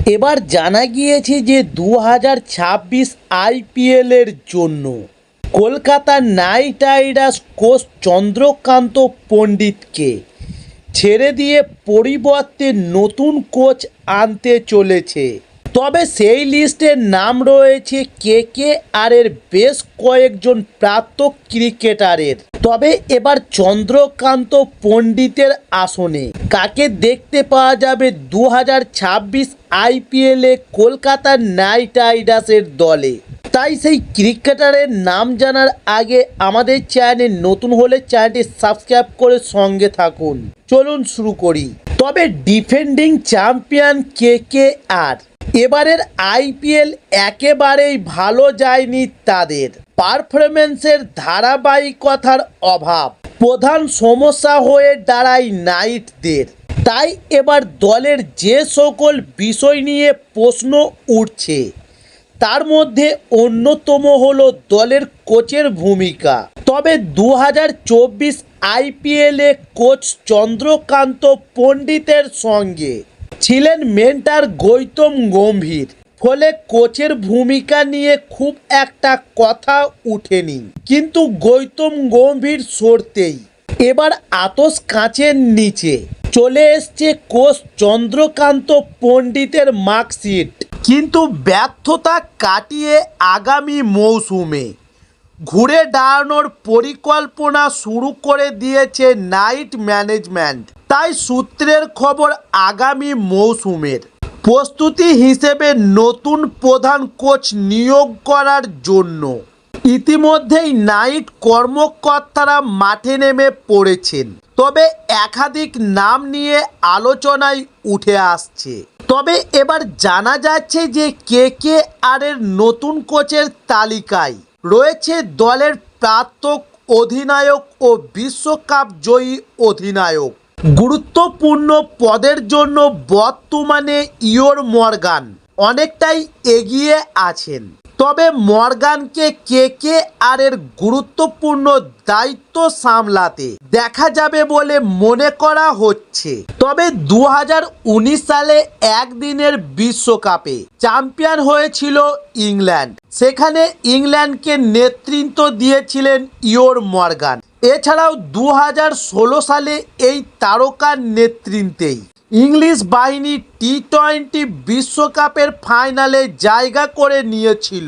এবার জানা গিয়েছে যে 2026 আইপিএলের জন্য Kolkata Knight Riders coach Chandrakant পণ্ডিতকে ছেড়ে দিয়ে পরিবর্তে নতুন কোচ আনতে চলেছে। তবে সেই লিস্টের নাম রয়েছে কেকেআরের বেশ কয়েকজন প্রাক্তন ক্রিকেটারের। তবে এবার চন্দ্রকান্ত পণ্ডিতের আসনে কাকে দেখতে পাওয়া যাবে 2026 আইপিএলে কলকাতা নাইট রাইডার্সের দলে? তাই সেই ক্রিকেটারের নাম জানার আগে আমাদের চ্যানেলে নতুন হলে চ্যানেলটি সাবস্ক্রাইব করে সঙ্গে থাকুন। চলুন শুরু করি। তবে ডিফেন্ডিং চ্যাম্পিয়ন কেকেআর এবারের আইপিএল একেবারেই ভালো যায়নি তাদের। পারফরম্যান্সের ধারাবাহিকতার অভাব প্রধান সমস্যা হয়ে দাঁড়ায় নাইটদের। তাই এবার দলের যে সকল বিষয় নিয়ে প্রশ্ন উঠছে তার মধ্যে অন্যতম হলো দলের কোচের ভূমিকা। তবে 2024 আইপিএলে কোচ চন্দ্রকান্ত পণ্ডিতের সঙ্গে ছিলেন মেন্টর গৌতম গম্ভীর, ফলে কোচের ভূমিকা নিয়ে খুব একটা কথা উঠেনি। কিন্তু গৌতম গম্ভীর সরতেই এবার আতশ কাঁচের নিচে চলে এসছে কোচ চন্দ্রকান্ত পণ্ডিতের মার্কশিট। কিন্তু ব্যর্থতা কাটিয়ে আগামী মৌসুমে ঘুরে দাঁড়ানোর পরিকল্পনা শুরু করে দিয়েছে নাইট ম্যানেজমেন্ট। তাই সূত্রের খবর আগামী মৌসুমের প্রস্তুতি হিসেবে নতুন প্রধান কোচ নিয়োগ করার জন্য ইতিমধ্যেই নাইট কর্মকর্তারা মাঠে নেমে পড়েছেন। তবে একাধিক নাম নিয়ে আলোচনায় উঠে আসছে। তবে এবার জানা যাচ্ছে যে কেকেআরের নতুন কোচের তালিকায় রয়েছে দলের প্রাক্তন অধিনায়ক ও বিশ্বকাপ জয়ী অধিনায়ক। গুরুত্বপূর্ণ পদের জন্য বর্তমানে ইয়ন মর্গান অনেকটাই এগিয়ে আছেন। তবে মর্গানকে কেকেআরের গুরুত্বপূর্ণ দায়িত্ব সামলাতে দেখা যাবে বলে মনে করা হচ্ছে। তবে 2019 সালে একদিনের বিশ্বকাপে চ্যাম্পিয়ন হয়েছিল ইংল্যান্ড। সেখানে ইংল্যান্ডকে নেতৃত্ব দিয়েছিলেন ইয়ন মর্গান। এছাড়াও 2016 সালে এই তারকার নেতৃত্বেই ইংলিশ বাহিনী টি-20 বিশ্বকাপের ফাইনালে জায়গা করে নিয়েছিল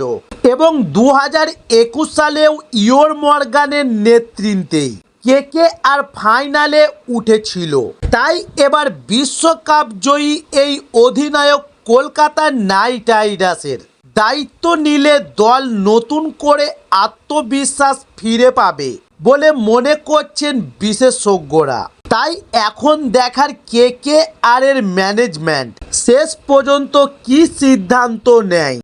এবং 2021 সালেও ইয়ন মর্গানের নেতৃত্বেই কেকেআর ফাইনালে উঠেছিল। তাই এবার বিশ্বকাপ জয়ী এই অধিনায়ক কলকাতা নাইট রাইডার্সের দায়িত্ব নিলে দল নতুন করে আত্মবিশ্বাস ফিরে পাবে বলে মনে করছেন বিশেষজ্ঞরা। তাই এখন দেখার কেকেআরের ম্যানেজমেন্ট শেষ পর্যন্ত কী সিদ্ধান্ত নেয়।